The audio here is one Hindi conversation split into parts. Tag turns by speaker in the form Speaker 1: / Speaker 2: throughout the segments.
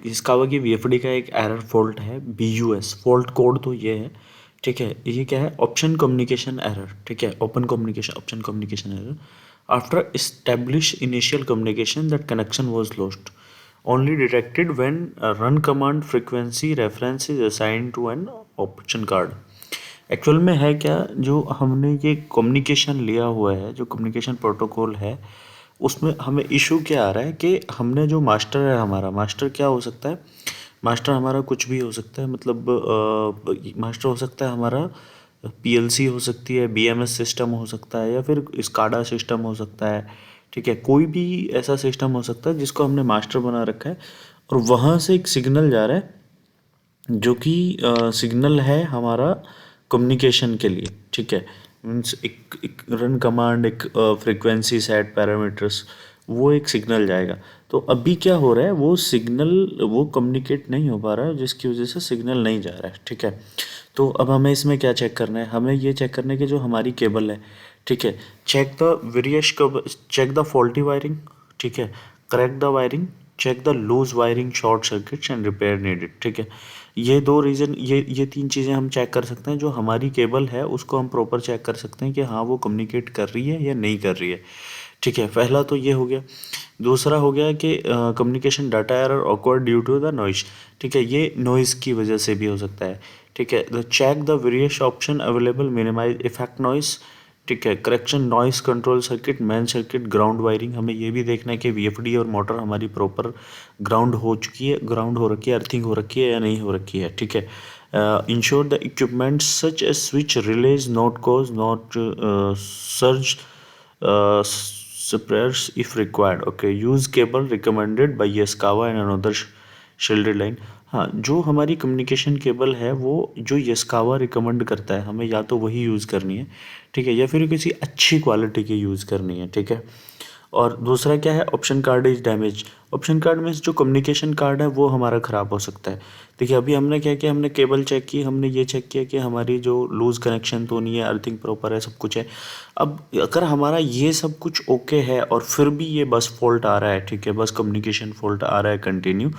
Speaker 1: यास्कावा की वीएफडी का एक एरर फॉल्ट है BUS, फॉल्ट कोड तो ये है, ठीक है। ये क्या है, ऑप्शन कम्युनिकेशन एरर, ठीक है, open communication option communication error after establish initial communication that connection was lost only detected when a run command frequency reference is assigned to an option card। Actual में है क्या, जो हमने ये कम्युनिकेशन लिया हुआ है, जो कम्युनिकेशन प्रोटोकॉल है, उसमें हमें इशू क्या आ रहा है कि हमने जो मास्टर है, हमारा मास्टर क्या हो सकता है, मास्टर हमारा कुछ भी हो सकता है, मतलब मास्टर हो सकता है हमारा PLC हो सकती है, BMS सिस्टम हो सकता है, या फिर स्काडा सिस्टम हो सकता है, ठीक है। कोई भी ऐसा सिस्टम हो सकता है जिसको हमने मास्टर बना रखा है, और वहाँ से एक सिग्नल जा रहा है जो कि सिग्नल है हमारा कम्युनिकेशन के लिए, ठीक है। मीन्स एक रन कमांड, एक फ्रीक्वेंसी सेट पैरामीटर्स, वो एक सिग्नल जाएगा। तो अभी क्या हो रहा है, वो सिग्नल वो कम्युनिकेट नहीं हो पा रहा है, जिसकी वजह से सिग्नल नहीं जा रहा है, ठीक है। तो अब हमें इसमें क्या चेक करना है, हमें ये चेक करना है कि जो हमारी केबल है, ठीक है, check the various check the faulty wiring, ठीक है, correct the wiring, check the loose wiring, short circuits and repair needed, ठीक है। ये दो रीज़न, ये तीन चीज़ें हम चेक कर सकते हैं। जो हमारी केबल है उसको हम प्रॉपर चेक कर सकते हैं कि हाँ वो कम्युनिकेट कर रही है या नहीं कर रही है, ठीक है। पहला तो ये हो गया। दूसरा हो गया कि communication data error awkward due to the noise, ठीक है, ये नॉइज़ की वजह से भी हो सकता है, ठीक है। The check the various option available, minimise effect noise, ठीक है, correction noise control circuit, main circuit, ground wiring. हमें ये भी देखना है कि VFD और मोटर हमारी प्रॉपर ग्राउंड हो चुकी है, ग्राउंड हो रखी है, अर्थिंग हो रखी है या नहीं हो रखी है, ठीक है। Ensure the equipment such A switch release not cause not surge sprayers if required, okay, use cable recommended by Yaskawa and another shielded line. हाँ, जो हमारी कम्युनिकेशन केबल है वो जो यास्कावा रिकमेंड करता है, हमें या तो वही यूज़ करनी है, ठीक है, या फिर किसी अच्छी क्वालिटी की यूज़ करनी है, ठीक है। और दूसरा क्या है, option card is damage. Option card में जो कम्युनिकेशन कार्ड है वो हमारा ख़राब हो सकता है। देखिए अभी हमने क्या किया, हमने केबल चेक की, हमने ये चेक किया कि हमारी जो लूज़ कनेक्शन तो नहीं है, अर्थिंग प्रॉपर है, सब कुछ है। अब अगर हमारा ये सब कुछ ओके है और फिर भी ये बस फॉल्ट आ रहा है, ठीक है, बस कम्युनिकेशन फॉल्ट आ रहा है कंटिन्यू,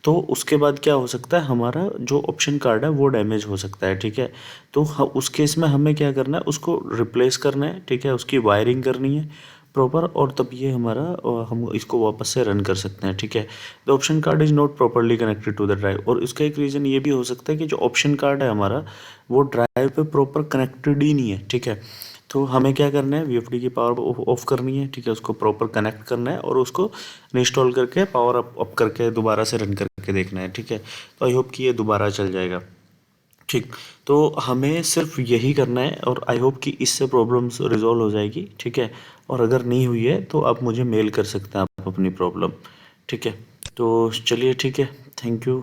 Speaker 1: तो उसके बाद क्या हो सकता है, हमारा जो ऑप्शन कार्ड है वो डैमेज हो सकता है, ठीक है। तो उस केस में हमें क्या करना है, उसको रिप्लेस करना है, ठीक है, उसकी वायरिंग करनी है प्रॉपर, और तब ये हमारा हम इसको वापस से रन कर सकते हैं, ठीक है। The option card is not properly connected to the drive, और इसका एक रीज़न ये भी हो सकता है कि जो ऑप्शन कार्ड है हमारा वो ड्राइव पे प्रॉपर कनेक्टेड ही नहीं है, ठीक है। तो हमें क्या करना है, VFD की पावर ऑफ करनी है, ठीक है, उसको प्रॉपर कनेक्ट करना है और उसको इंस्टॉल करके पावर अप करके दोबारा से रन करके देखना है, ठीक है। तो आई होप कि ये दोबारा चल जाएगा, ठीक। तो हमें सिर्फ यही करना है और आई होप कि इससे प्रॉब्लम्स रिजॉल्व हो जाएगी, ठीक है। और अगर नहीं हुई है तो आप मुझे मेल कर सकते हैं आप अपनी प्रॉब्लम, ठीक है। तो चलिए, ठीक है, थैंक यू।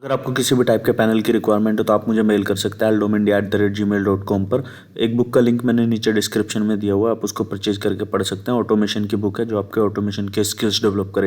Speaker 1: अगर आपको किसी भी टाइप के पैनल की रिक्वायरमेंट है तो आप मुझे मेल कर सकते हैं aldomindia@gmail.com पर। एक बुक का लिंक मैंने नीचे डिस्क्रिप्शन में दिया हुआ है, आप उसको परचेज करके पढ़ सकते हैं। ऑटोमेशन की बुक है जो आपके ऑटोमेशन के स्किल्स डेवलप करेगी।